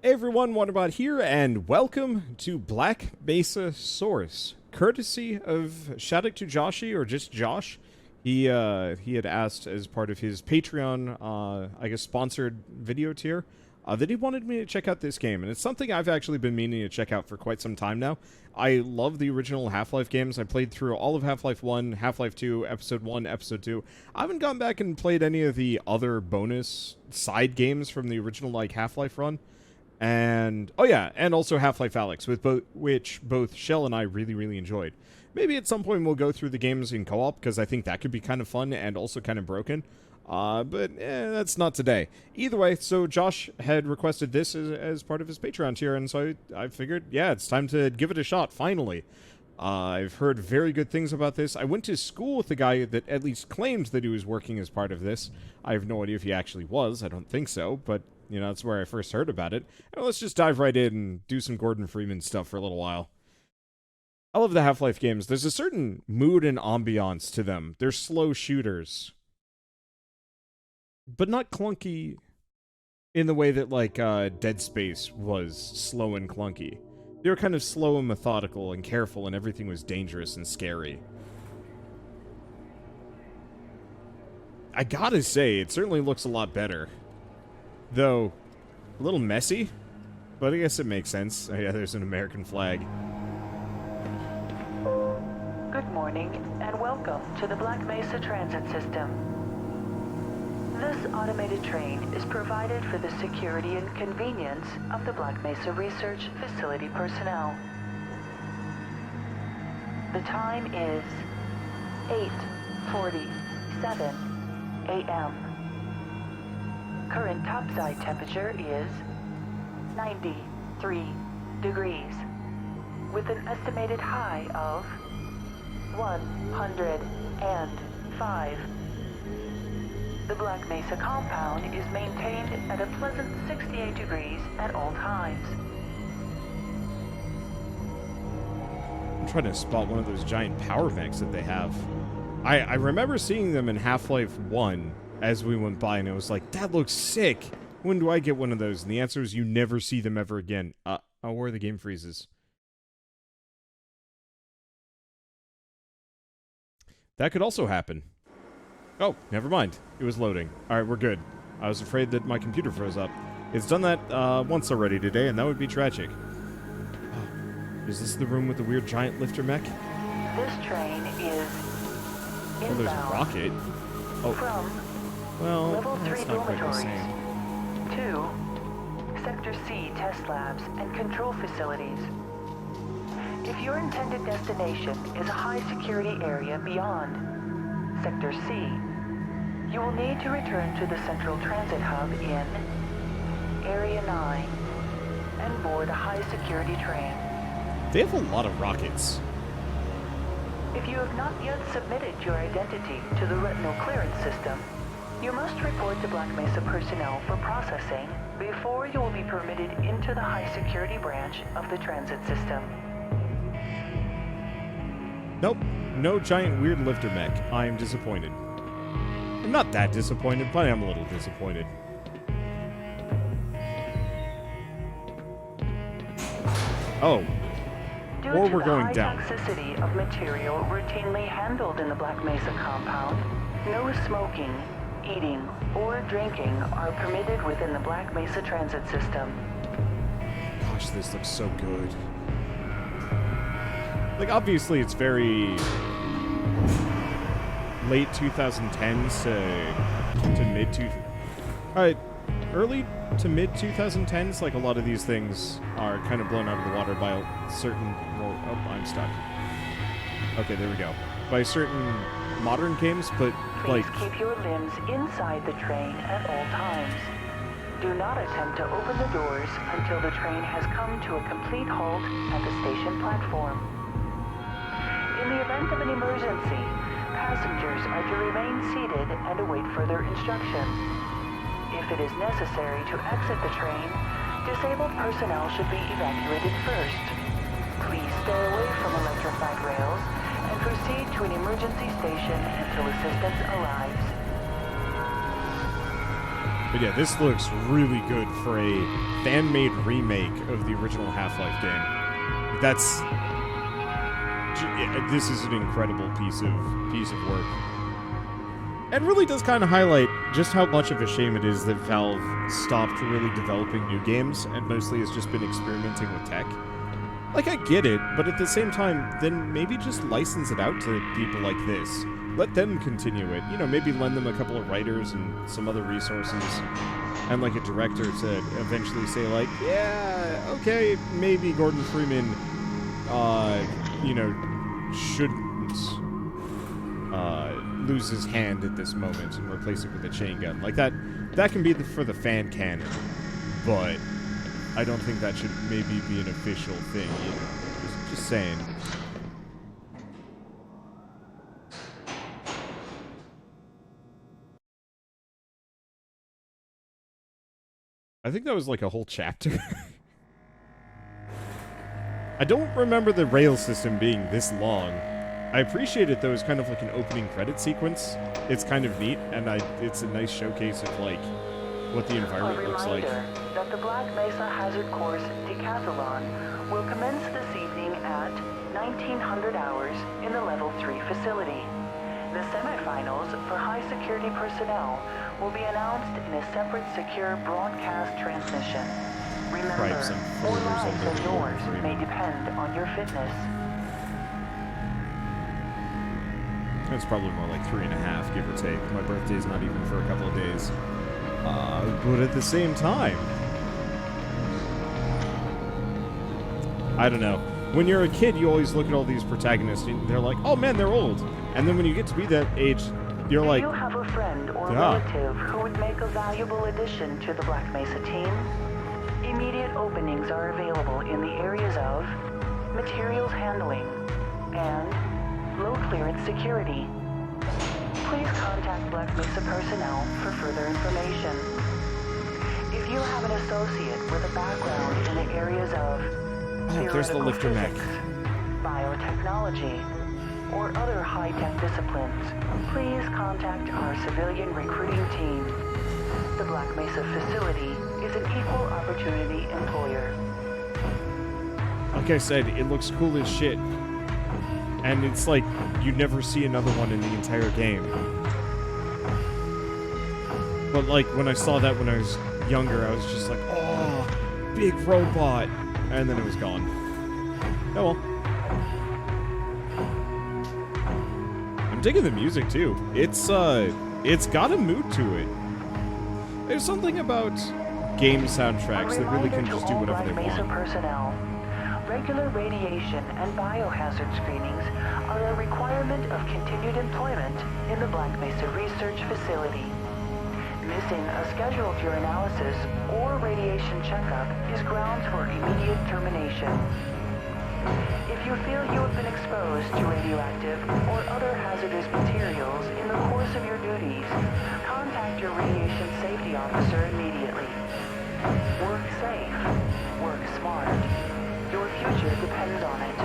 Hey everyone, Wanderbot here, and welcome to Black Mesa Source, courtesy of shout out to Joshy, or just Josh. He had asked as part of his Patreon, I guess sponsored video tier, that he wanted me to check out this game, and it's something I've actually been meaning to check out for quite some time now. I love the original Half-Life games. I played through all of Half-Life 1, Half-Life 2, Episode 1, Episode 2. I haven't gone back and played any of the other bonus side games from the original, like, Half-Life run. And, oh yeah, and also Half-Life Alyx, which both Shell and I really enjoyed. Maybe at some point we'll go through the games in co-op, because I think that could be kind of fun and also kind of broken. But that's not today. Either way, so Josh had requested this as part of his Patreon tier, and so I figured, yeah, it's time to give it a shot, finally. I've heard very good things about this. I went to school with the guy that at least claimed that he was working as part of this. I have no idea if he actually was. I don't think so, but you know, that's where I first heard about it. And let's just dive right in and do some Gordon Freeman stuff for a little while. I love the Half-Life games. There's a certain mood and ambiance to them. They're slow shooters, but not clunky in the way that, like, Dead Space was slow and clunky. They were kind of slow and methodical and careful, and everything was dangerous and scary. I gotta say, it certainly looks a lot better. Though, a little messy, but I guess it makes sense. Oh, yeah, there's an American flag. Good morning, and welcome to the Black Mesa Transit System. This automated train is provided for the security and convenience of the Black Mesa Research Facility personnel. The time is 8:47 a.m. Current topside temperature is 93 degrees, with an estimated high of 105. The Black Mesa compound is maintained at a pleasant 68 degrees at all times. I'm trying to spot one of those giant power banks that they have. I remember seeing them in Half-Life 1 as we went by, and it was like, that looks sick! When do I get one of those? And the answer is you never see them ever again. Where the game freezes. That could also happen. Oh, never mind. It was loading. Alright, we're good. I was afraid that my computer froze up. It's done that once already today, and that would be tragic. Oh, is this the room with the weird giant lifter mech? This train is Oh, there's a rocket. Oh, from well, Level 3 that's not quite the dormitories same. to Sector C test labs and control facilities. If your intended destination is a high-security area beyond Sector C, you will need to return to the Central Transit Hub in Area 9 and board a high-security train. They have a lot of rockets. If you have not yet submitted your identity to the retinal clearance system, you must report to Black Mesa personnel for processing before you will be permitted into the high-security branch of the transit system. Nope, no giant weird lifter mech. I am disappointed. I'm not that disappointed, but I am a little disappointed. Oh. Due Or to we're the going high down. toxicity of material routinely handled in the Black Mesa compound, no smoking, eating, or drinking are permitted within the Black Mesa transit system. Gosh, this looks so good. Like, obviously, it's very late 2010s to mid early to mid 2010s. Like, a lot of these things are kind of blown out of the water by a certain. Well, oh, I'm stuck. Okay, there we go. By certain modern games, but Please like. keep your limbs inside the train at all times. Do not attempt to open the doors until the train has come to a complete halt at the station platform. In the event of an emergency, passengers are to remain seated and await further instructions. If it is necessary to exit the train, disabled personnel should be evacuated first. Please stay away from electrified rails and proceed to an emergency station until assistance arrives. But yeah, this looks really good for a fan-made remake of the original Half-Life game. This is an incredible piece of work. It really does kind of highlight just how much of a shame it is that Valve stopped really developing new games and mostly has just been experimenting with tech. Like, I get it, but at the same time, then maybe just license it out to people like this. Let them continue it. You know, maybe lend them a couple of writers and some other resources, and like a director to eventually say, like, yeah, okay, maybe Gordon Freeman, you know, shouldn't lose his hand at this moment and replace it with a chain gun. Like, that can be for the fan canon, but I don't think that should maybe be an official thing, you know, just saying. I think that was like a whole chapter. I don't remember the rail system being this long. I appreciate it though as kind of like an opening credit sequence. It's kind of neat, and it's a nice showcase of like what the environment looks like. That the Black Mesa Hazard Course Decathlon will commence this evening at 1900 hours in the Level 3 facility. The semifinals for high security personnel will be announced in a separate secure broadcast transmission. Remember, more lives than yours may depend on your fitness. It's probably more like 3.5, give or take. My birthday's not even for a couple of days. But at the same time, I don't know. When you're a kid, you always look at all these protagonists and they're like, oh man, they're old. And then when you get to be that age, you're like, do you have a friend or relative who would make a valuable addition to the Black Mesa team? Immediate openings are available in the areas of materials handling and low clearance security. Please contact Black Mesa personnel for further information. If you have an associate with a background in the areas of there's the lifter mech, biotechnology, or other high-tech disciplines, please contact our civilian recruiting team. The Black Mesa facility is an equal opportunity employer. Like I said, it looks cool as shit. And it's like, you never see another one in the entire game. But like, when I saw that when I was younger, I was just like, oh, big robot. And then it was gone. Oh well. I'm digging the music too. It's got a mood to it. There's something about game soundtracks that really can just do whatever they want. Personnel. Regular radiation and biohazard screenings are a requirement of continued employment in the Black Mesa Research Facility. Missing a scheduled urinalysis or radiation checkup is grounds for immediate termination. If you feel you have been exposed to radioactive or other hazardous materials in the course of your duties, contact your radiation safety officer immediately. Work safe. Work smart. Your future depends on it.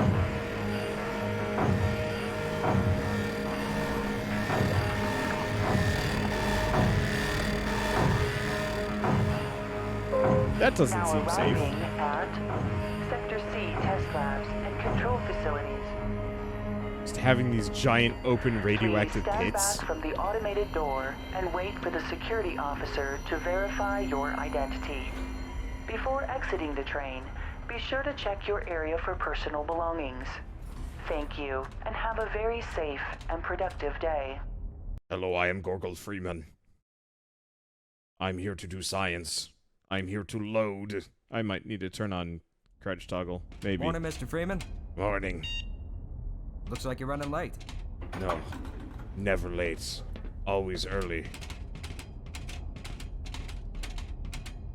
That doesn't now seem safe. At Sector C test labs and control facilities. Just having these giant open radioactive Please stand pits. back from the automated door and wait for the security officer to verify your identity. Before exiting the train, be sure to check your area for personal belongings. Thank you, and have a very safe and productive day. Hello, I am Gordon Freeman. I'm here to do science. I'm here to load. I might need to turn on crouch toggle, maybe. Morning, Mr. Freeman. Morning. Looks like you're running late. No, never late. Always early.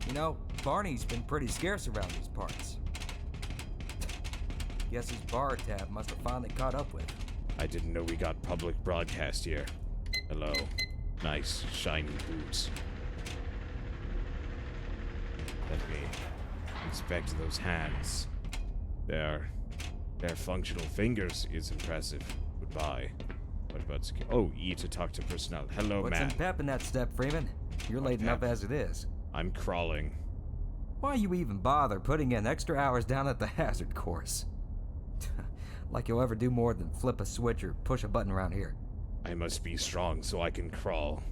You know, Barney's been pretty scarce around these parts. Guess his bar tab must have finally caught up with him. I didn't know we got public broadcast here. Hello. Nice, shiny boots. Let me inspect those hands. Their functional fingers is impressive. Goodbye. What about oh, E to talk to personnel. Hello, What's ma'am. some pep in that step, Freeman? You're late enough as it is. I'm crawling. Why you even bother putting in extra hours down at the hazard course? Like you'll ever do more than flip a switch or push a button around here. I must be strong so I can crawl.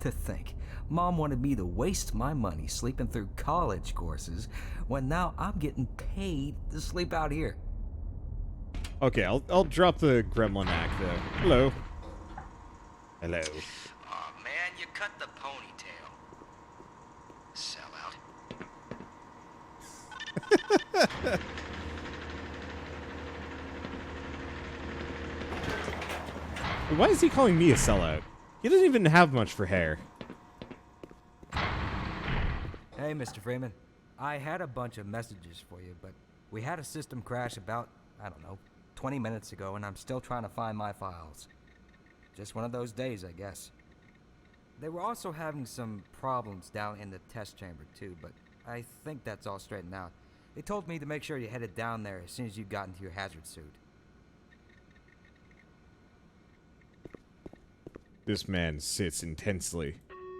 To think, Mom wanted me to waste my money sleeping through college courses when now I'm getting paid to sleep out here. Okay, I'll drop the gremlin act there. Hello. Hello. Aw, man, you cut the ponytail. Sellout. Why is he calling me a sellout? He doesn't even have much for hair. Hey, Mr. Freeman. I had a bunch of messages for you, but we had a system crash about, I don't know, 20 minutes ago, and I'm still trying to find my files. Just one of those days, I guess. They were also having some problems down in the test chamber, too, but I think that's all straightened out. They told me to make sure you headed down there as soon as you got into your hazard suit. This man sits intensely.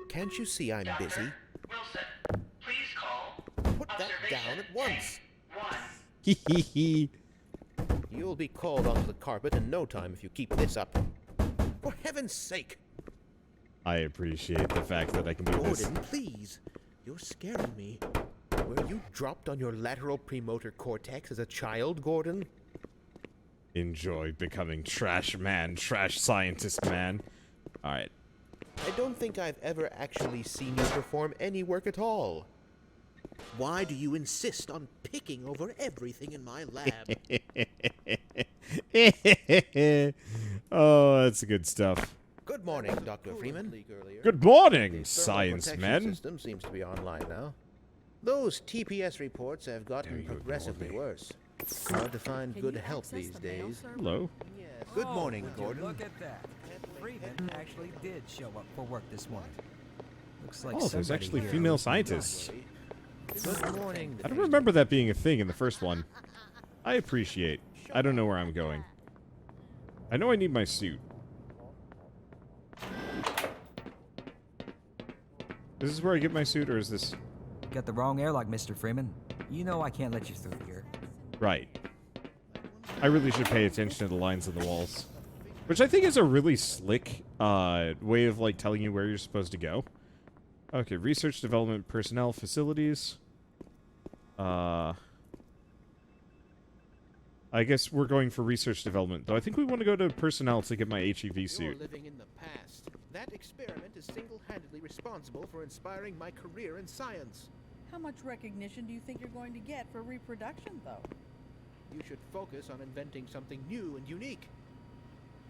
Can't you see I'm busy? Wilson, please call. Put that down at once. Hee hee hee. You'll be called onto the carpet in no time if you keep this up. For heaven's sake! I appreciate the fact that I can do this. Gordon, please. You're scaring me. Were you dropped on your lateral premotor cortex as a child, Gordon? Enjoy becoming trash man, trash scientist man. Alright. I don't think I've ever actually seen you perform any work at all. Why do you insist on picking over everything in my lab? Oh, that's good stuff. Good morning, Dr. Freeman. Good morning, The thermal science protection men. system seems to be online now. Those TPS reports have There gotten you go, progressively Gordon. worse. Hard to find good help these days. Hello. Good morning, would you Gordon. Look at that. Freeman actually did show up for work this morning. Looks like Oh, there's somebody actually here female was not. scientists. Good morning. I don't remember that being a thing in the first one. I appreciate. I don't know where I'm going. I know I need my suit. Is this where I get my suit, or is this... Got the wrong airlock, Mr. Freeman. You know I can't let you through here. Right. I really should pay attention to the lines on the walls. Which I think is a really slick way of, like, telling you where you're supposed to go. Okay, research, development, personnel, facilities. I guess we're going for research development, though I think we want to go to personnel to get my HEV You're suit. living in the past. That experiment is single-handedly responsible for inspiring my career in science. How much recognition do you think you're going to get for reproduction, though? You should focus on inventing something new and unique.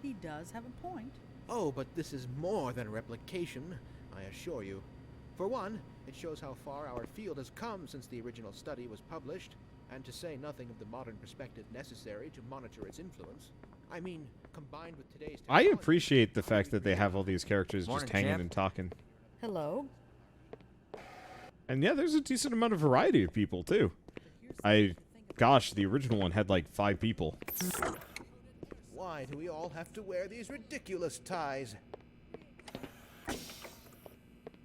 He does have a point. Oh, but this is more than replication, I assure you. For one, it shows how far our field has come since the original study was published, and to say nothing of the modern perspective necessary to monitor its influence. I mean, combined with today's I technology, appreciate the fact that they have all these characters Morning, just hanging champ. and talking. Hello? And yeah, there's a decent amount of variety of people, too. Gosh, the original one had like 5 people. Why do we all have to wear these ridiculous ties?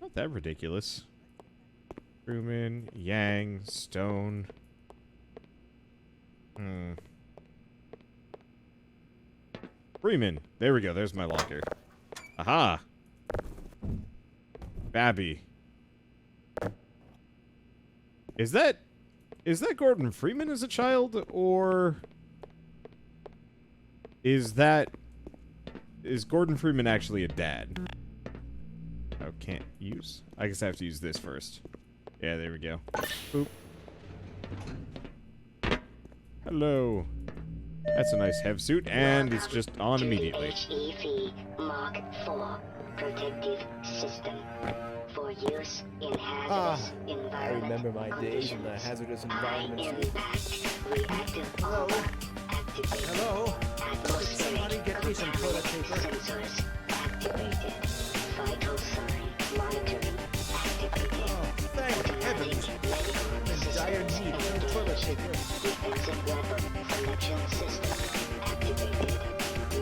Not that ridiculous. Truman, Yang, Stone. Freeman. There we go. There's my locker. Aha. Babby. Is that Gordon Freeman as a child, or is Gordon Freeman actually a dad? Oh, can't use? I guess I have to use this first. Yeah, there we go. Boop. Hello. That's a nice hev suit, and it's just on immediately. HEV Mark IV protective system for use in hazardous I environment. remember my days in the hazardous environment. Impact reactive Hello? activated. Hello? Could somebody get me some toilet paper? Sensors activated. Vital sign monitoring activated. Oh, thank heavens! I'm in dire need of toilet paper. Defensive weapon selection system activated.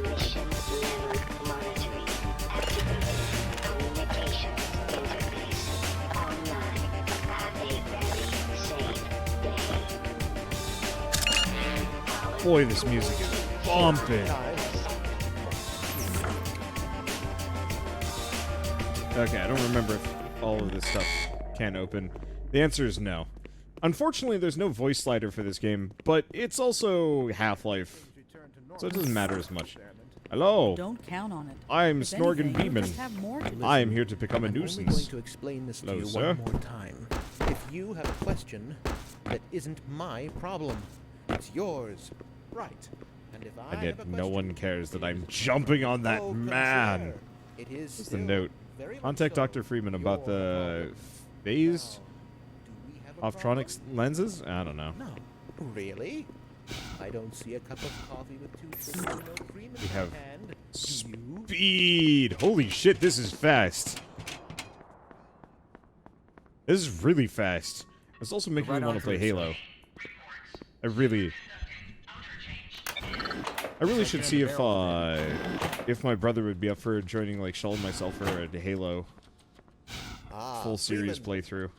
Mission level monitoring activated. Communication interface Boy, this music is bumping. Okay, I don't remember if all of this stuff can open. The answer is no. Unfortunately, there's no voice slider for this game, but it's also Half-Life, so it doesn't matter as much. Hello, Don't count on it. I'm If Snorgan anything, you'll Beeman. just have more to I am here to become a I'm only nuisance. going to explain this to Hello, you sir. one more time. If you have a question, that isn't my problem. It's yours. Right. And if I And have yet a no question, one cares that it I'm is jumping on that no man. concern. It is What's the still note? very much Contact so Dr. Freeman about your the problem. phased Now, do we have a optronics lenses? I don't know. problem? No. Really? I don't see a cup of coffee with 2 sugars and no cream in We my have hand. Do you? Speed! Holy shit, this is fast. This is really fast. It's also making Right me on want to play through, Halo. I really should see if my brother would be up for joining, like, Shaw and myself for a Halo Ah, full series Freeman. playthrough.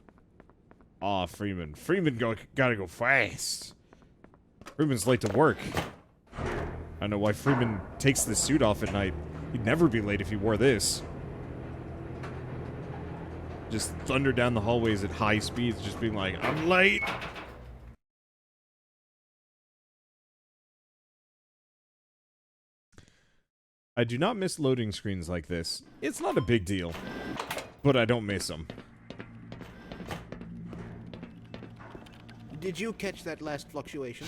Aw, Freeman. Gotta go fast. Freeman's late to work. I don't know why Freeman takes this suit off at night. He'd never be late if he wore this. Just thunder down the hallways at high speeds, just being like, I'm late. I do not miss loading screens like this. It's not a big deal, but I don't miss them. Did you catch that last fluctuation?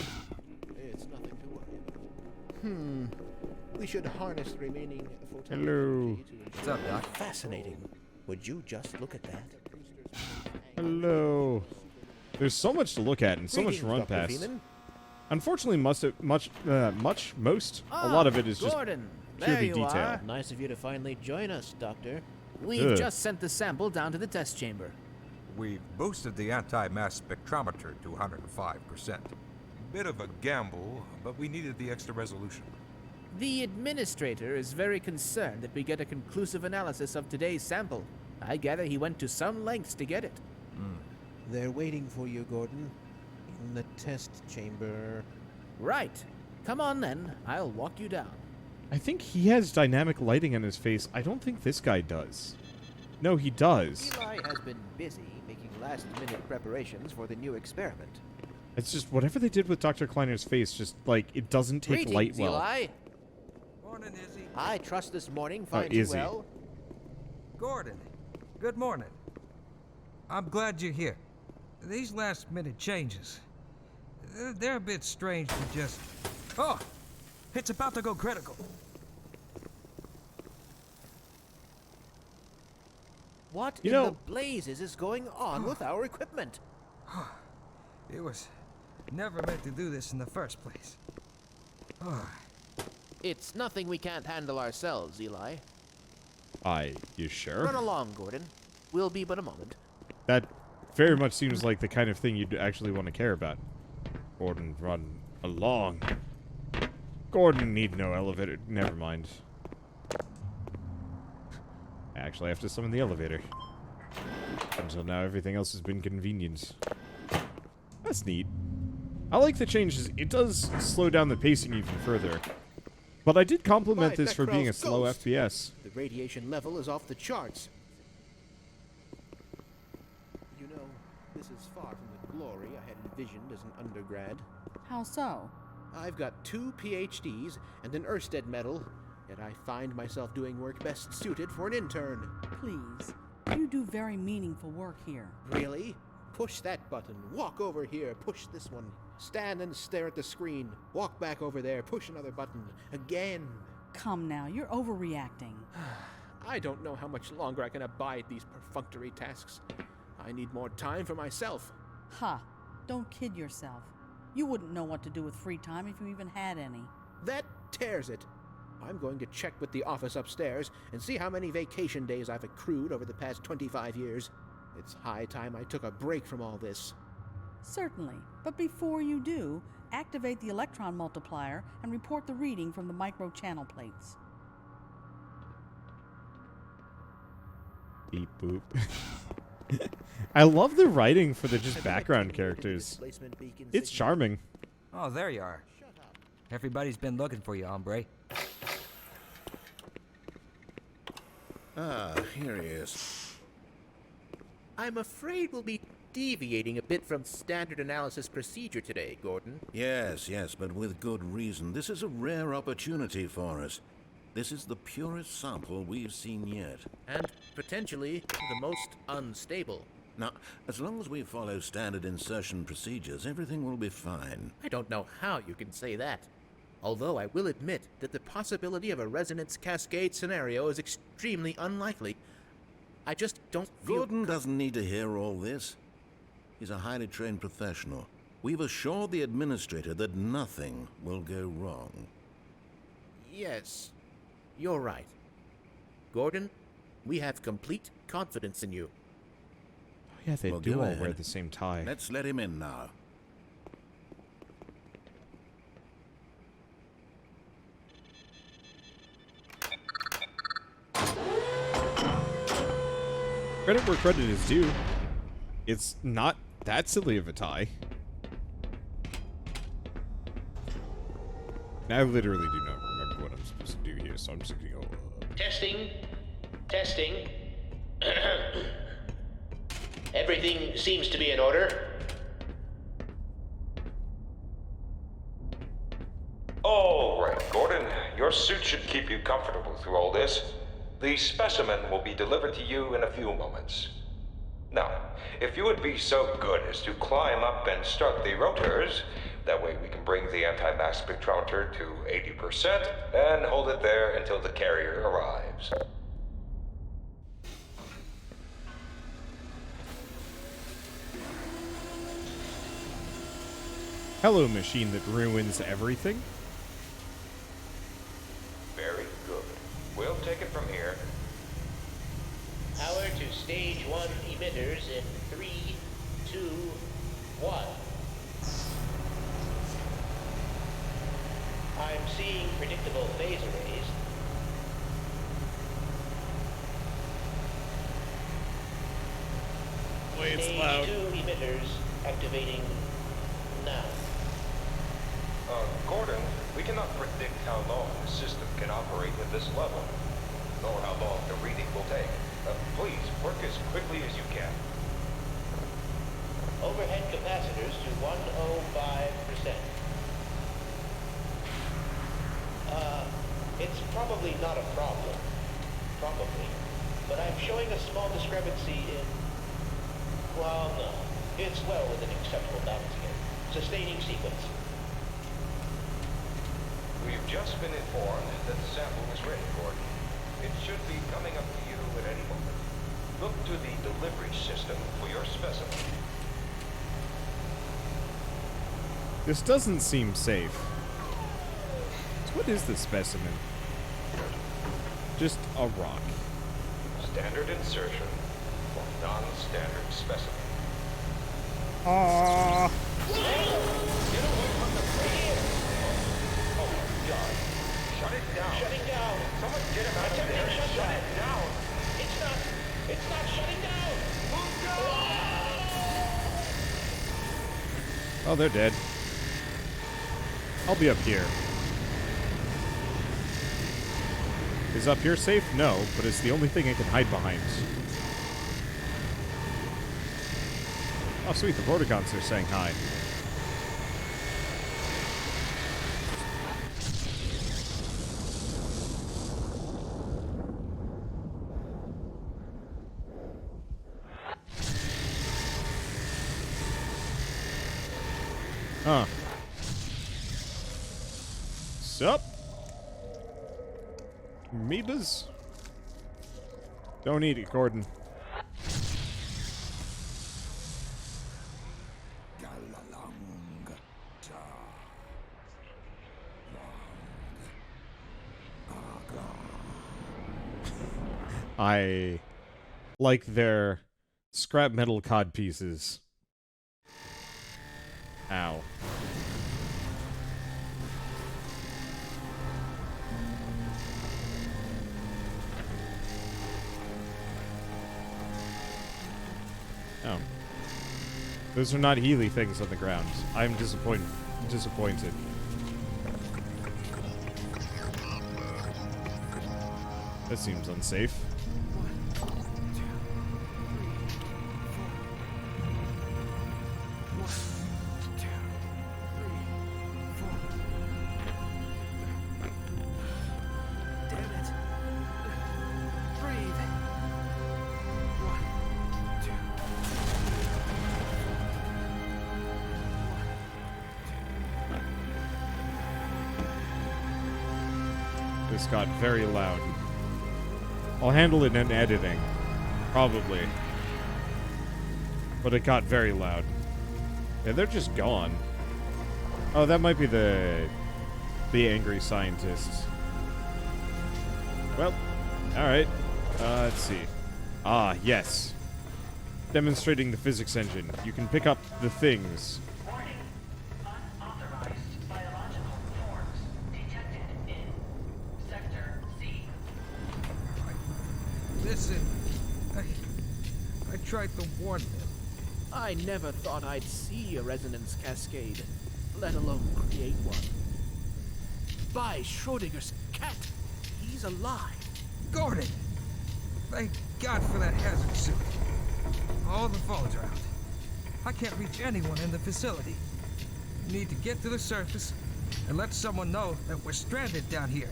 It's nothing to worry about. We should harness the remaining photon Hello. energy to What's up, Doc? Fascinating. Would you just look at that? Hello. There's so much to look at and so much to Greetings, run Dr. past. Freeman. Unfortunately, a lot of it is just Gordon, purely there you detail. are. Nice of you to finally join us, Doctor. We've Ugh. just sent the sample down to the test chamber. We've boosted the anti-mass spectrometer to 105%. Bit of a gamble, but we needed the extra resolution. The administrator is very concerned that we get a conclusive analysis of today's sample. I gather he went to some lengths to get it. They're waiting for you, Gordon. In the test chamber. Right. Come on then. I'll walk you down. I think he has dynamic lighting on his face. I don't think this guy does. No, he does. Eli has been busy making last-minute preparations for the new experiment. It's just whatever they did with Dr. Kleiner's face, just like it doesn't take Greetings, light well. Eli. Morning, Izzy. I trust this morning finds you Izzy. well. Gordon, good morning. I'm glad you're here. These last-minute changes, they're a bit strange to just... Oh! It's about to go critical. What You in know- the blazes is going on with our equipment? It was never meant to do this in the first place. It's nothing we can't handle ourselves, Eli. You sure? Run along, Gordon. We'll be but a moment. That very much seems like the kind of thing you'd actually want to care about. Gordon, run along. Gordon need no elevator. Never mind. I actually have to summon the elevator. Until now, everything else has been convenience. That's neat. I like the changes. It does slow down the pacing even further. But I did compliment By this for being a Becquerel's slow ghost. FPS. The radiation level is off the charts. You know, this is far from the glory I had envisioned as an undergrad. How so? I've got 2 PhDs and an Ørsted medal, yet I find myself doing work best suited for an intern. Please. You do very meaningful work here. Really? Push that button. Walk over here. Push this one. Stand and stare at the screen. Walk back over there. Push another button. Again. Come now, you're overreacting. I don't know how much longer I can abide these perfunctory tasks. I need more time for myself. Ha! Don't kid yourself. You wouldn't know what to do with free time if you even had any. That tears it. I'm going to check with the office upstairs and see how many vacation days I've accrued over the past 25 years. It's high time I took a break from all this. Certainly, but before you do, activate the electron multiplier and report the reading from the micro-channel plates. Beep boop. I love the writing for the just background characters. Displacement beacon It's signal. charming. Oh, there you are. Everybody's been looking for you, hombre. Ah, here he is. I'm afraid we'll be deviating a bit from standard analysis procedure today, Gordon. Yes, but with good reason. This is a rare opportunity for us. This is the purest sample we've seen yet. And potentially the most unstable. Now, as long as we follow standard insertion procedures, everything will be fine. I don't know how you can say that. Although I will admit that the possibility of a resonance cascade scenario is extremely unlikely. I just don't feel... Gordon doesn't need to hear all this. He's a highly trained professional. We've assured the administrator that nothing will go wrong. Yes, you're right. Gordon, we have complete confidence in you. Oh, yeah, they Well, do go all ahead. wear the same tie. Let's let him in now. Credit where credit is due. It's not that silly of a tie. And I literally do not remember what I'm supposed to do here, so I'm just gonna go. Testing. Testing. Everything seems to be in order. All right, Gordon. Your suit should keep you comfortable through all this. The specimen will be delivered to you in a few moments. Now, if you would be so good as to climb up and start the rotors, that way we can bring the anti-mass spectrometer to 80% and hold it there until the carrier arrives. Hello, machine that ruins everything. Very good. We'll take it from here. Power to stage 1 emitters in 3, 2, 1. I'm seeing predictable phase arrays. Stage 2 emitters activating now. Gordon, we cannot predict how long the system can operate at this level, nor how long the reading will take. Please, work as quickly as you can. Overhead capacitors to 105%. It's probably not a problem. Probably. But I'm showing a small discrepancy in... Well, no. It's well within acceptable bounds here. Sustaining sequence. We've just been informed that the sample is ready, Gordon. It should be coming up to you at any moment. Look to the delivery system for your specimen. This doesn't seem safe. So what is this specimen? Just a rock. Standard insertion for non-standard specimen. Ah. Get away from the radio! Oh my God! Shut it down! Shutting down! Someone get him out of there! Shut it down! It's not shutting down! Oh, they're dead. I'll be up here. Is up here safe? No, but it's the only thing I can hide behind. Oh, sweet, the Vorticons are saying hi. Huh. Sup? Amoebas? Don't eat it, Gordon. I like their scrap metal cod pieces. Ow. Oh. Those are not Healy things on the ground. I'm disappointed. That seems unsafe. This got very loud. I'll handle it in editing. Probably. But it got very loud. Yeah, they're just gone. Oh, that might be the angry scientists. Well, alright. Let's see. Ah, yes. Demonstrating the physics engine. You can pick up the things. Warning. Unauthorized biological forms detected in Sector C. Listen, I tried to warn them. I never thought I'd see a resonance cascade, let alone create one. By Schrodinger's cat, he's alive. Gordon! Thank God for that hazard suit. All the phones are out. I can't reach anyone in the facility. We need to get to the surface and let someone know that we're stranded down here.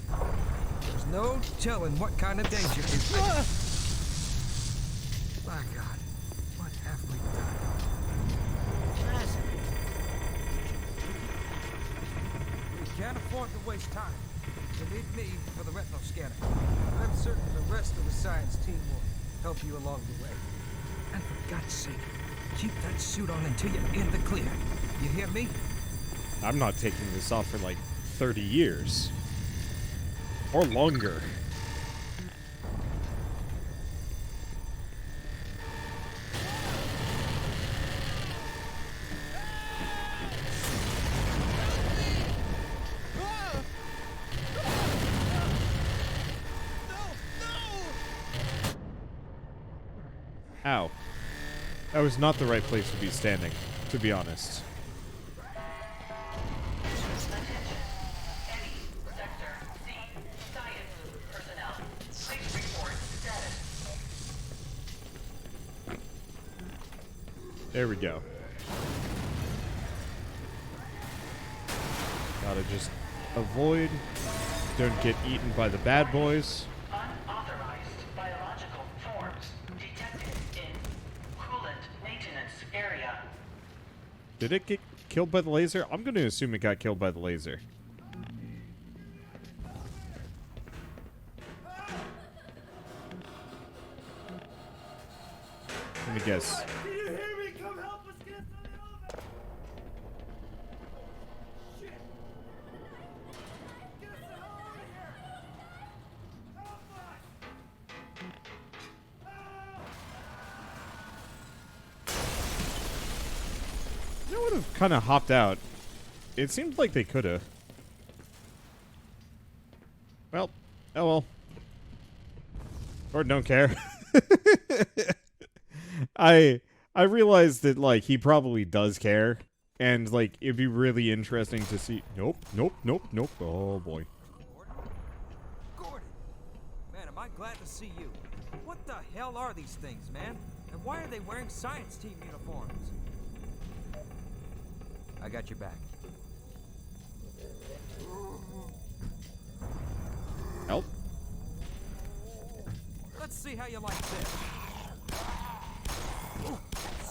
There's no telling what kind of danger is. My God, what have we done? We can't afford to waste time. You need me for the retinal scanner. I'm certain the rest of the science team will help you along the way. And for God's sake, keep that suit on until you're in the clear. You hear me? I'm not taking this off for like 30 years. Or longer. Ow. That was not the right place to be standing, to be honest. Any Sector C science personnel, please report status. There we go. Gotta just avoid. Don't get eaten by the bad boys. Unauthorized biological forms detected in coolant maintenance area. Did it get killed by the laser? I'm gonna assume it got killed by the laser. Let me guess. Can you hear me? Come help us get to the elevator! Shit! Get us the hell out of here! Help us! They would have kind of hopped out. It seemed like they could have. Well, oh well. Gordon don't care. I realized that like he probably does care, and like it'd be really interesting to see. Nope. Oh boy. Gordon! Man, am I glad to see you. What the hell are these things, man? And why are they wearing science team uniforms? I got your back. Help. Let's see how you like this. Ooh,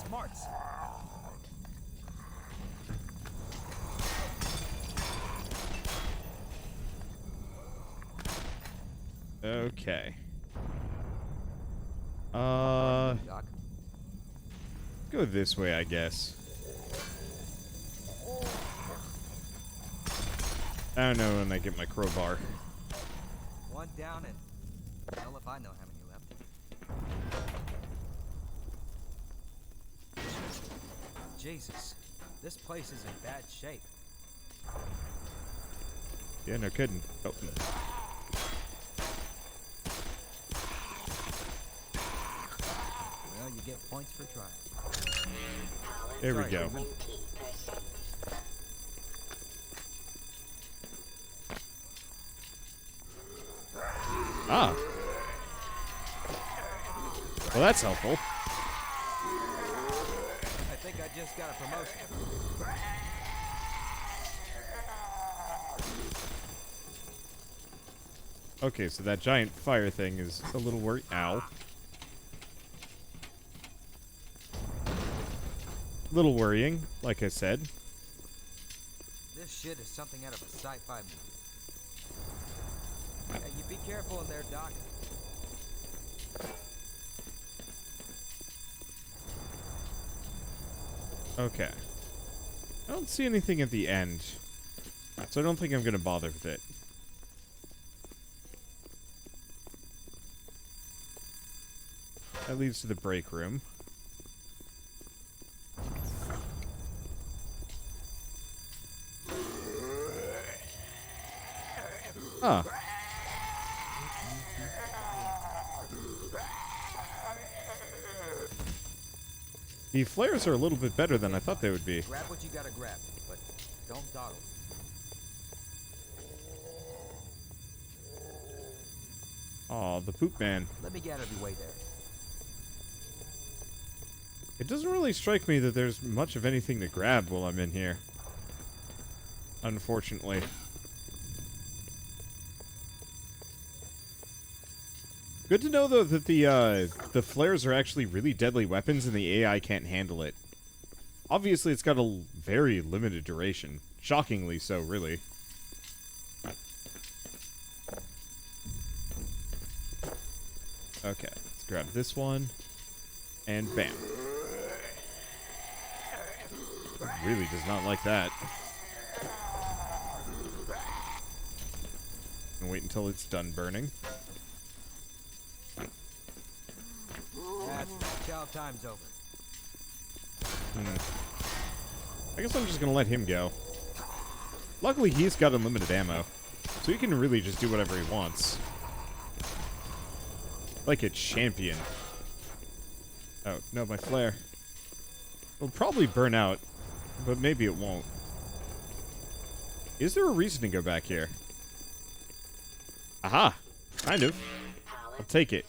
smarts. Okay. Go this way, I guess. I don't know when I get my crowbar. One down and hell if I know how many left. Jesus, this place is in bad shape. Yeah, no kidding. Oh. Well, you get points for trying. There we go. Ah, Well, that's helpful. I think I just got a promotion. Okay, so that giant fire thing is a little worried. Ow. Little worrying, like I said. This shit is something out of a sci-fi movie. Hey, you be careful in there, Doc. Okay. I don't see anything at the end, so I don't think I'm going to bother with it. That leads to the break room. Huh. The flares are a little bit better than I thought they would be. Grab what you gotta grab, but don't dawdle. Aw, the poop man. Let me get out of your way there. It doesn't really strike me that there's much of anything to grab while I'm in here. Unfortunately. Good to know, though, that the flares are actually really deadly weapons and the AI can't handle it. Obviously, it's got a very limited duration. Shockingly so, really. Okay, let's grab this one. And bam. Really does not like that. And wait until it's done burning. Chow time's over. I guess I'm just gonna let him go. Luckily, he's got unlimited ammo, so he can really just do whatever he wants. Like a champion. Oh, no, my flare. It'll probably burn out, but maybe it won't. Is there a reason to go back here? Aha! Kind of. I'll take it.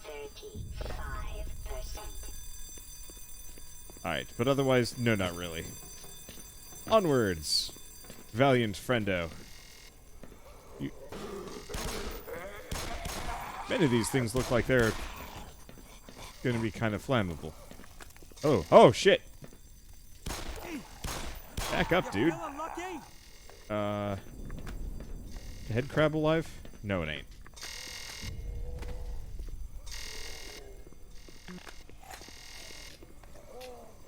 Alright, but otherwise, no, not really. Onwards! Valiant friendo. Many of these things look like they're gonna be kind of flammable. Oh, oh, shit! Back up, dude. Head crab alive? No, it ain't.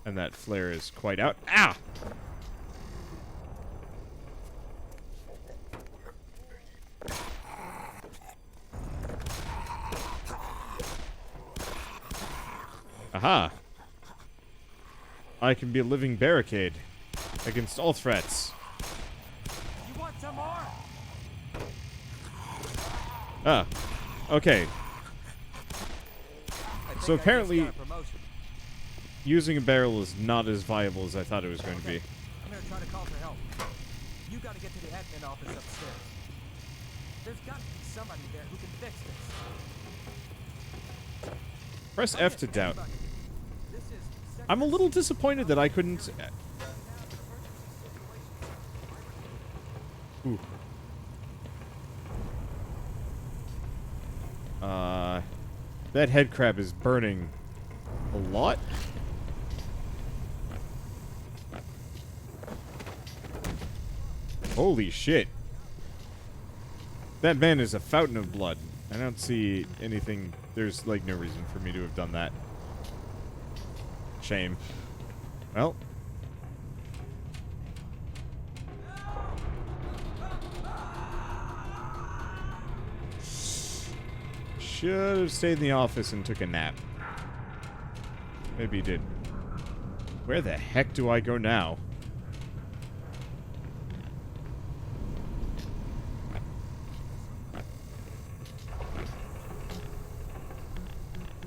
And that flare is quite out. Ah! Aha! I can be a living barricade against all threats. You want some more? Ah. Okay. So apparently, using a barrel is not as viable as I thought it was going to be. I'm gonna try to call for help. You gotta get to the admin office upstairs. There's got to be somebody there who can fix this. Press F to doubt. I'm a little disappointed that I couldn't... Ooh. That head crab is burning a lot. Holy shit. That man is a fountain of blood. I don't see anything. There's, like, no reason for me to have done that. Shame. Well. Should have stayed in the office and took a nap. Maybe he did. Where the heck do I go now?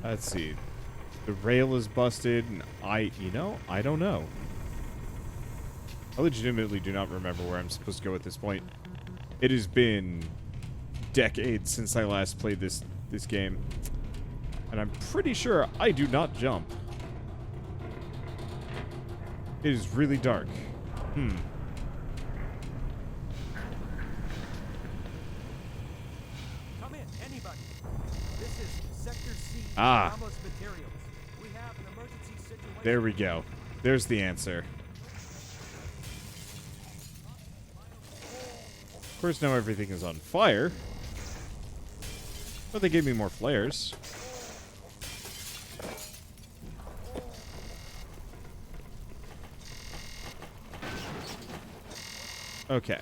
Let's see. The rail is busted, and I don't know. I legitimately do not remember where I'm supposed to go at this point. It has been decades since I last played this game. And I'm pretty sure I do not jump. It is really dark. Come in, anybody. This is Sector C. Ramos Materials. We have an emergency situation. There we go. There's the answer. Of course, now everything is on fire. But they gave me more flares. Okay.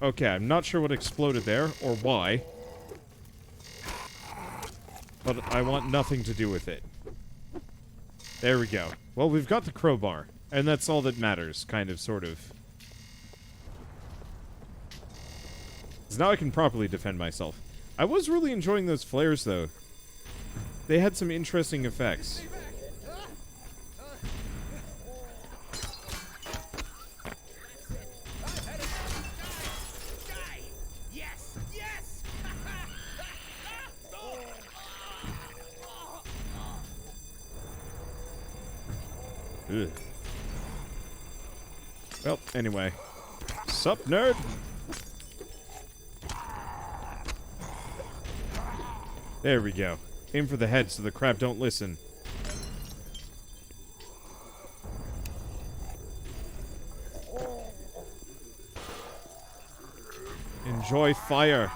Okay, I'm not sure what exploded there, or why. But I want nothing to do with it. There we go. Well, we've got the crowbar, and that's all that matters, kind of, sort of. 'Cause now I can properly defend myself. I was really enjoying those flares, though. They had some interesting effects. Ugh. Well, anyway. Sup, nerd? There we go. Aim for the head so the crab don't listen. Enjoy fire.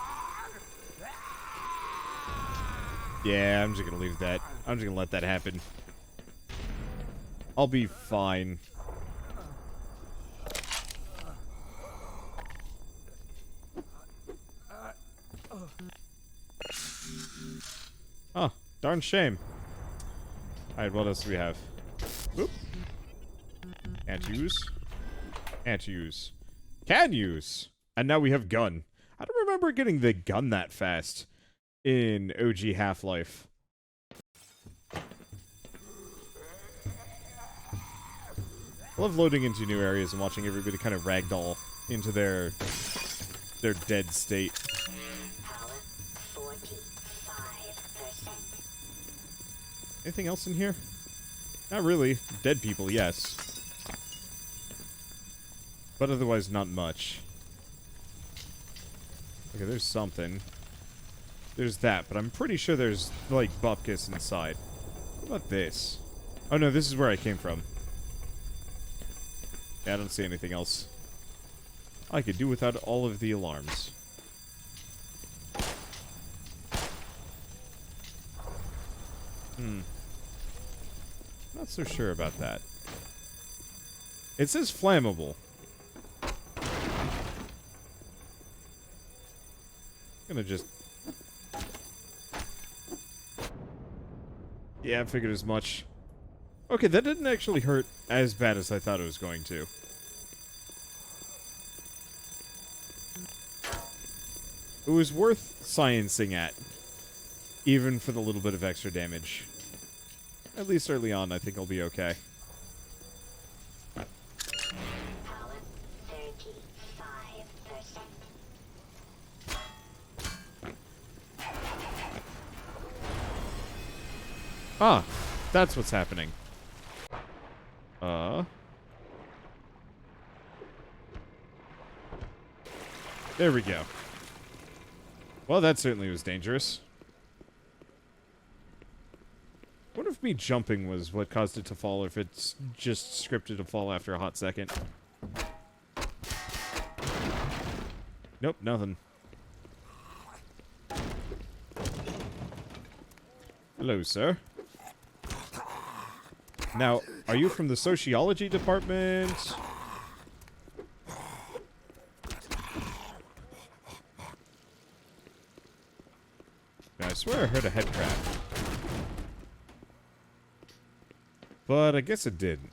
Yeah, I'm just gonna leave that. I'm just gonna let that happen. I'll be fine. Oh, darn shame. Alright, what else do we have? Whoop. Can't use. Can't use. Can use! And now we have gun. I don't remember getting the gun that fast in OG Half-Life. I love loading into new areas and watching everybody kind of ragdoll into their dead state. Power 45%. Anything else in here? Not really. Dead people, yes. But otherwise, not much. Okay, there's something. There's that, but I'm pretty sure there's, like, bupkis inside. What about this? Oh no, this is where I came from. Yeah, I don't see anything else. I could do without all of the alarms. Not so sure about that. It says flammable. Gonna just... Yeah, I figured as much. Okay, that didn't actually hurt as bad as I thought it was going to. It was worth sciencing at. Even for the little bit of extra damage. At least early on, I think I'll be okay. Power 35%. Ah, that's what's happening. There we go. Well, that certainly was dangerous. What if me jumping was what caused it to fall, or if it's just scripted to fall after a hot second? Nope, nothing. Hello, sir. Now, are you from the sociology department? Now, I swear I heard a head crab. But I guess it didn't.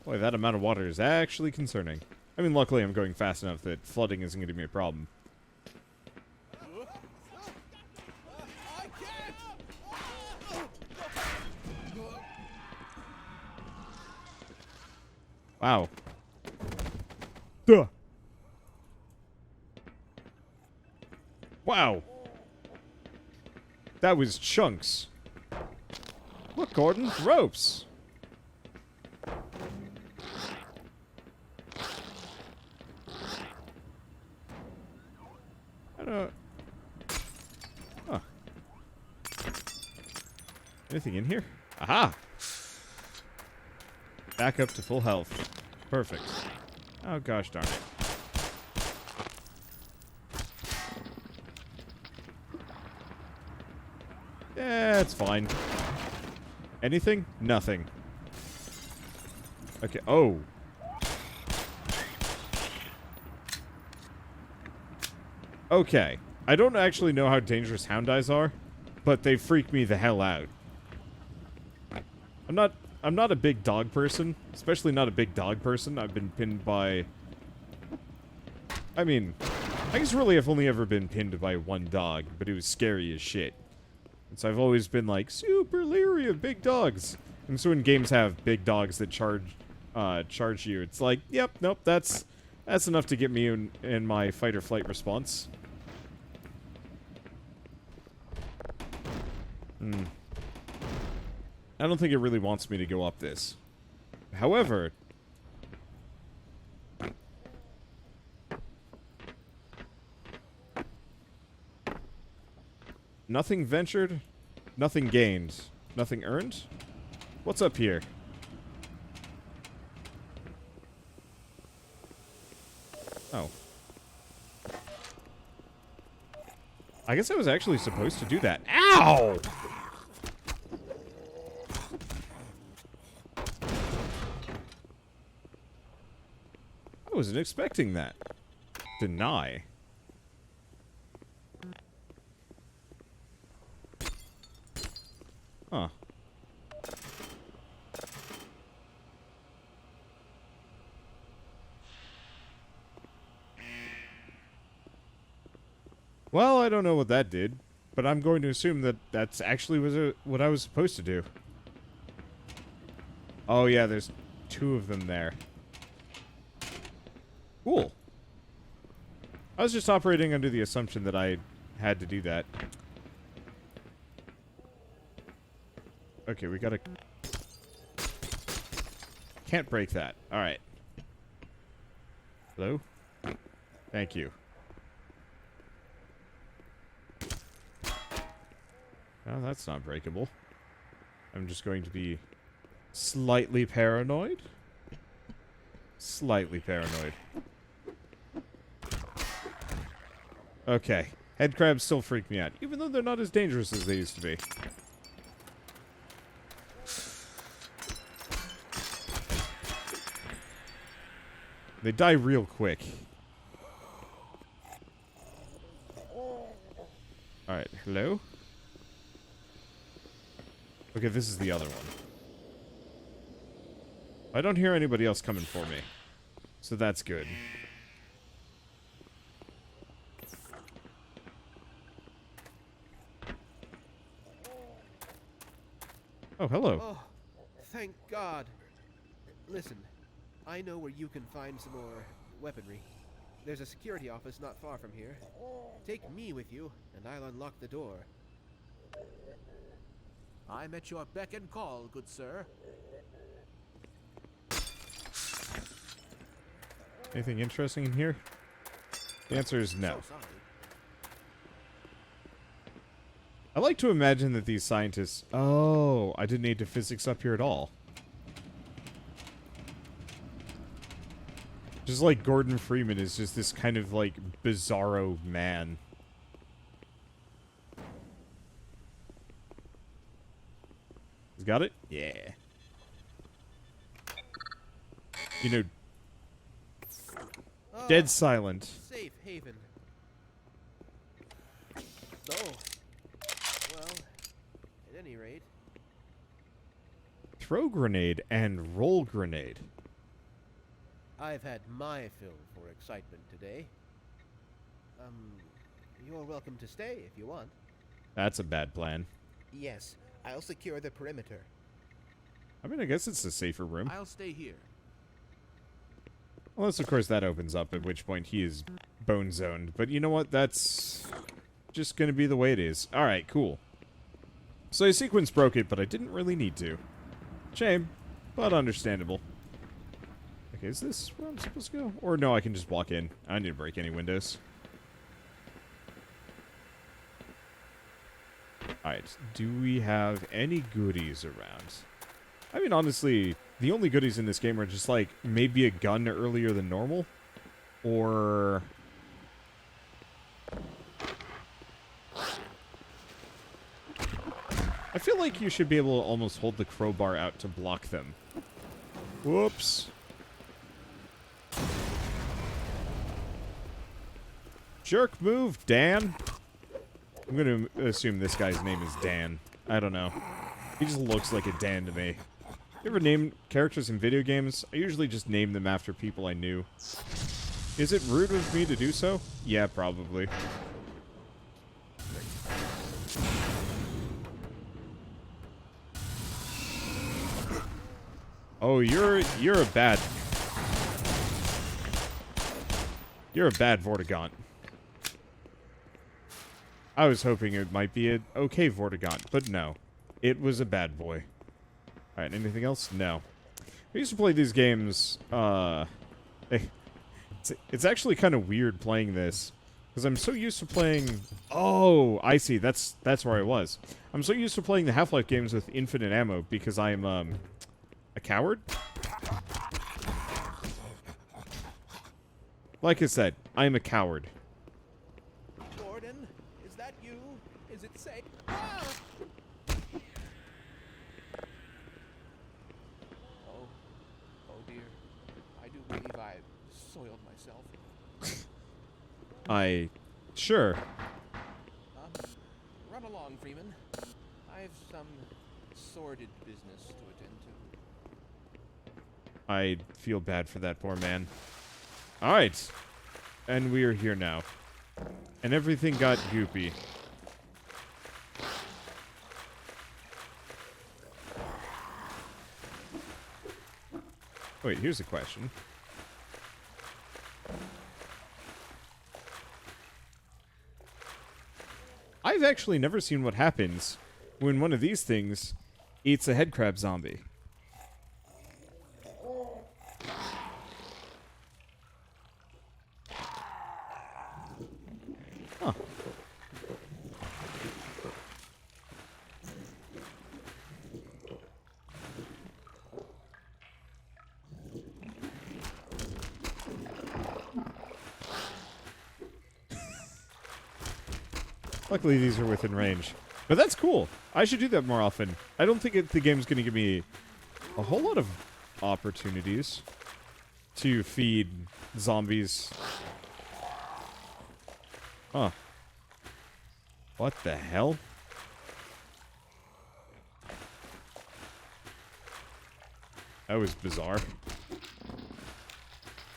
Boy, that amount of water is actually concerning. I mean, luckily I'm going fast enough that flooding isn't going to be a problem. Wow. Duh. Wow. That was chunks. Look, Gordon, ropes. I don't... Huh. Anything in here? Aha! Back up to full health. Perfect. Oh gosh darn it. Yeah, it's fine. Anything? Nothing. Okay, oh. Okay. I don't actually know how dangerous hound eyes are, but they freak me the hell out. I'm not a big dog person, especially not a big dog person. I've been pinned by... I mean, I guess really I've only ever been pinned by one dog, but it was scary as shit. And so I've always been like, super leery of big dogs. And so when games have big dogs that charge you, it's like, yep, nope, that's enough to get me in my fight or flight response. I don't think it really wants me to go up this. However... Nothing ventured, nothing gained, nothing earned? What's up here? Oh. I guess I was actually supposed to do that. Ow! I wasn't expecting that. Deny. Huh. Well, I don't know what that did, but I'm going to assume that that's actually what I was supposed to do. Oh yeah, there's two of them there. Cool. I was just operating under the assumption that I had to do that. Okay, we gotta... Can't break that. Alright. Hello? Thank you. Oh, that's not breakable. I'm just going to be slightly paranoid. Slightly paranoid. Okay. Head crabs still freak me out, even though they're not as dangerous as they used to be. They die real quick. Alright, hello? Okay, this is the other one. I don't hear anybody else coming for me. So that's good. Oh, hello. Oh, thank God. Listen, I know where you can find some more weaponry. There's a security office not far from here. Take me with you, and I'll unlock the door. I'm at your beck and call, good sir. Anything interesting in here? The answer is no. So sorry. I like to imagine that these scientists... Oh, I didn't need to physics up here at all. Just like Gordon Freeman is just this kind of like bizarro man. He's got it? Yeah. You know, dead silent. Safe haven. So, well, at any rate... Throw grenade and roll grenade. I've had my fill for excitement today. You're welcome to stay if you want. That's a bad plan. Yes, I'll secure the perimeter. I mean, I guess it's a safer room. I'll stay here. Unless, of course, that opens up, at which point he is bone zoned. But you know what? That's just going to be the way it is. Alright, cool. So I sequence broke it, but I didn't really need to. Shame, but understandable. Okay, is this where I'm supposed to go? Or no, I can just walk in. I don't need to break any windows. Alright, do we have any goodies around? I mean, honestly, the only goodies in this game are just, like, maybe a gun earlier than normal. Or... I feel like you should be able to almost hold the crowbar out to block them. Whoops. Jerk move, Dan. I'm gonna assume this guy's name is Dan. I don't know. He just looks like a Dan to me. You ever name characters in video games? I usually just name them after people I knew. Is it rude of me to do so? Yeah, probably. Oh, you're a bad Vortigaunt. I was hoping it might be an okay Vortigaunt, but no. It was a bad boy. Alright, anything else? No. I used to play these games, it's actually kind of weird playing this, because I'm so used to playing... Oh, I see, that's where I was. I'm so used to playing the Half-Life games with infinite ammo, because I'm, a coward? Like I said, I'm a coward. Gordon, is that you? Is it safe? Ah! Oh dear. I do believe I soiled myself. Sure. Run along, Freeman. I've some sordid business to attend to. I feel bad for that poor man. Alright. And we are here now. And everything got goopy. Wait, here's a question. I've actually never seen what happens when one of these things eats a headcrab zombie. Huh. Luckily, these are within range. But that's cool. I should do that more often. I don't think the game's going to give me a whole lot of opportunities to feed zombies. Huh. What the hell? That was bizarre.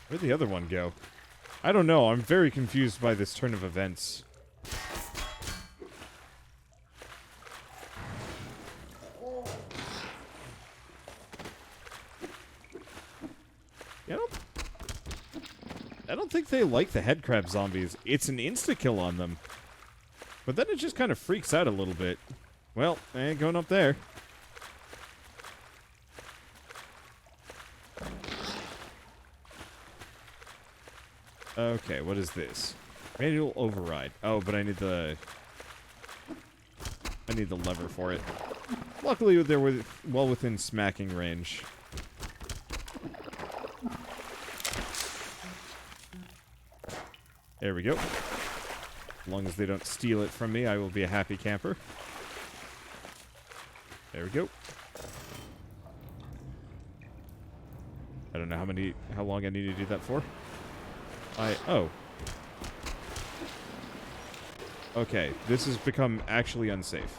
Where'd the other one go? I don't know. I'm very confused by this turn of events. I don't think they like the headcrab zombies. It's an insta-kill on them. But then it just kind of freaks out a little bit. Well, I ain't going up there. Okay, what is this? Manual override. Oh, but I need the lever for it. Luckily, they're well within smacking range. There we go. As long as they don't steal it from me, I will be a happy camper. There we go. I don't know how long I need to do that for. Oh. Okay, this has become actually unsafe.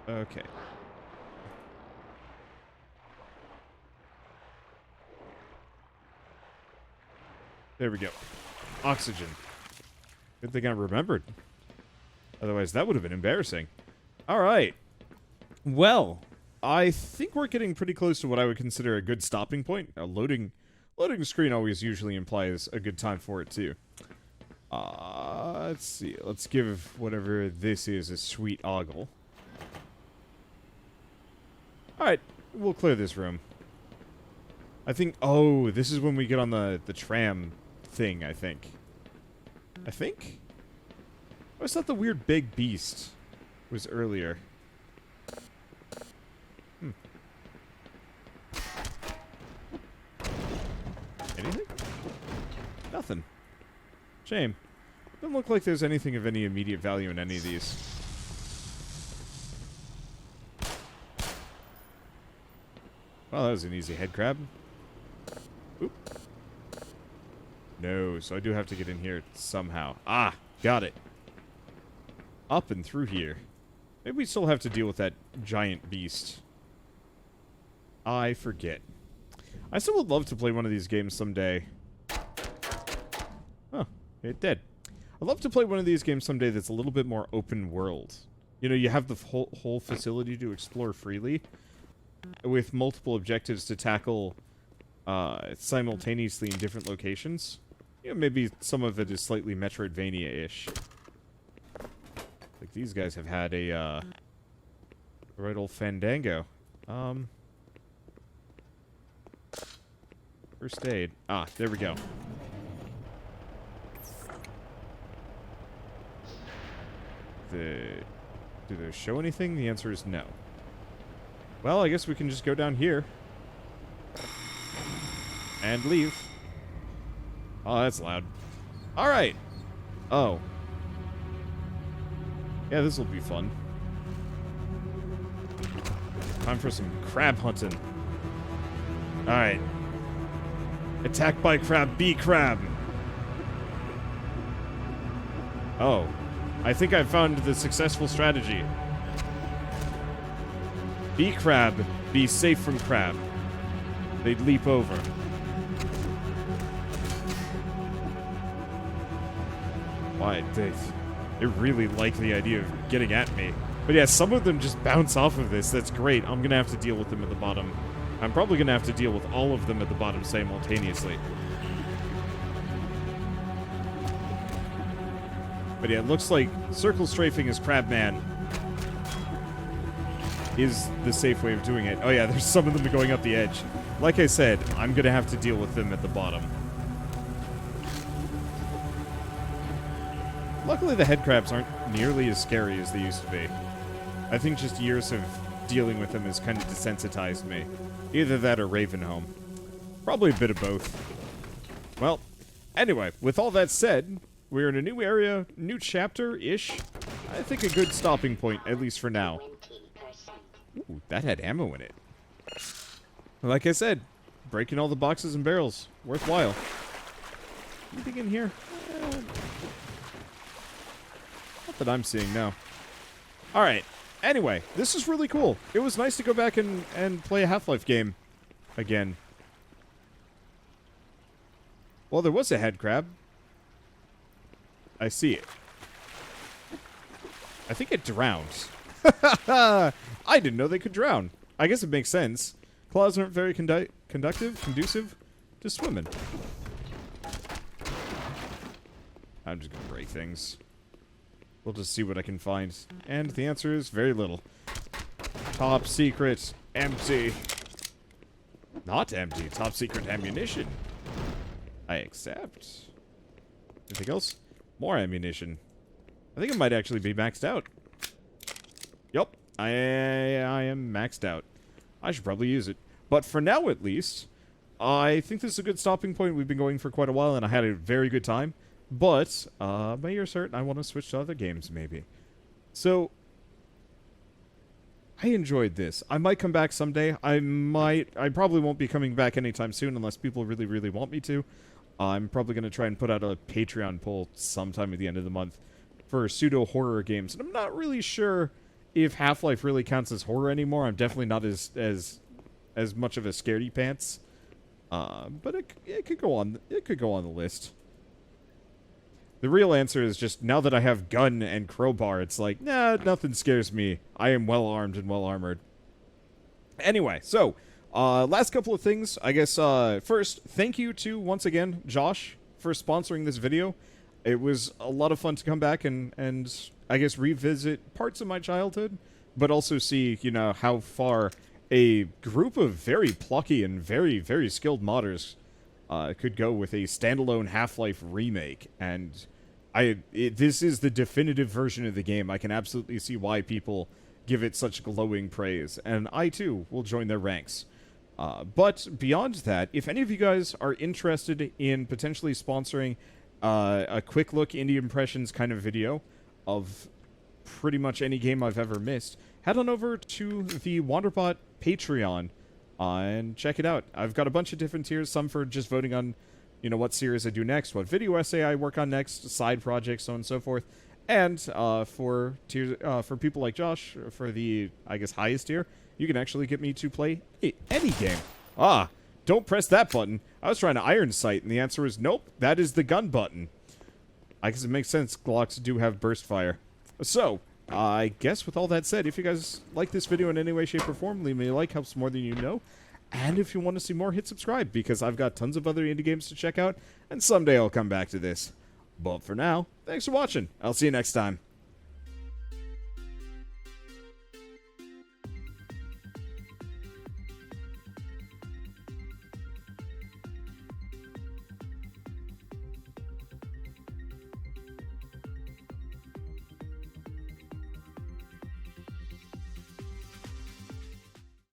Okay. There we go. Oxygen. Good thing I remembered. Otherwise, that would have been embarrassing. Alright. Well, I think we're getting pretty close to what I would consider a good stopping point. A loading screen always usually implies a good time for it, too. Let's see. Let's give whatever this is a sweet ogle. Alright, we'll clear this room. I think... Oh, this is when we get on the tram thing, I think. I think? I always thought the weird big beast was earlier. Anything? Nothing. Shame. Doesn't look like there's anything of any immediate value in any of these. Well, that was an easy head crab. Oop. No, so I do have to get in here somehow. Ah, got it. Up and through here. Maybe we still have to deal with that giant beast. I forget. I still would love to play one of these games someday. Oh, it did. I'd love to play one of these games someday that's a little bit more open world. You know, you have the whole facility to explore freely, with multiple objectives to tackle simultaneously in different locations. You know, maybe some of it is slightly Metroidvania-ish. Like these guys have had a right old fandango. First aid. Ah, there we go. Do those show anything? The answer is no. Well, I guess we can just go down here. And leave. Oh, that's loud. Alright. Oh. Yeah, this will be fun. Time for some crab hunting. Alright. Attack by crab, be crab. Oh. I think I've found the successful strategy. Be crab, be safe from crab. They'd leap over. Why, they really like the idea of getting at me. But yeah, some of them just bounce off of this. That's great. I'm gonna have to deal with them at the bottom. I'm probably gonna have to deal with all of them at the bottom simultaneously. But yeah, it looks like circle strafing as Crabman is the safe way of doing it. Oh yeah, there's some of them going up the edge. Like I said, I'm gonna have to deal with them at the bottom. Luckily, the head crabs aren't nearly as scary as they used to be. I think just years of dealing with them has kind of desensitized me. Either that or Ravenholm. Probably a bit of both. Well, anyway, with all that said, we're in a new area, new chapter-ish. I think a good stopping point, at least for now. Ooh, that had ammo in it. Like I said, breaking all the boxes and barrels. Worthwhile. Anything in here? Not that I'm seeing, no. Alright. Anyway, this is really cool. It was nice to go back and play a Half-Life game again. Well, there was a head crab. I see it. I think it drowns. I didn't know they could drown. I guess it makes sense. Claws aren't very conducive to swimming. I'm just gonna break things. We'll just see what I can find. And the answer is very little. Top secret. Empty. Not empty. Top secret ammunition. I accept. Anything else? More ammunition. I think it might actually be maxed out. Yup. I am maxed out. I should probably use it. But for now, at least, I think this is a good stopping point. We've been going for quite a while, and I had a very good time. But, my ears hurt, and I want to switch to other games, maybe. So, I enjoyed this. I might come back someday. I probably won't be coming back anytime soon unless people really, really want me to. I'm probably going to try and put out a Patreon poll sometime at the end of the month for pseudo-horror games. And I'm not really sure if Half-Life really counts as horror anymore. I'm definitely not as much of a scaredy pants. But it could go on. It could go on the list. The real answer is just, now that I have gun and crowbar, it's like, nah, nothing scares me. I am well armed and well armored. Anyway, so, last couple of things. I guess, first, thank you to, once again, Josh for sponsoring this video. It was a lot of fun to come back and I guess, revisit parts of my childhood, but also see, you know, how far a group of very plucky and very, very skilled modders could go with a standalone Half-Life remake. And this is the definitive version of the game. I can absolutely see why people give it such glowing praise, and I too will join their ranks. But beyond that, if any of you guys are interested in potentially sponsoring a quick look indie impressions kind of video of pretty much any game I've ever missed, head on over to the Wanderbot Patreon and check it out. I've got a bunch of different tiers, some for just voting on, you know, what series I do next, what video essay I work on next, side projects, so on and so forth. And for tiers, for people like Josh, for the, I guess, highest tier, you can actually get me to play any game. Don't press that button. I was trying to iron sight, and the answer is nope, that is the gun button. I guess it makes sense, Glocks do have burst fire. So, I guess with all that said, if you guys like this video in any way, shape, or form, leave me a like, helps more than you know. And if you want to see more, hit subscribe, because I've got tons of other indie games to check out, and someday I'll come back to this. But for now, thanks for watching. I'll see you next time.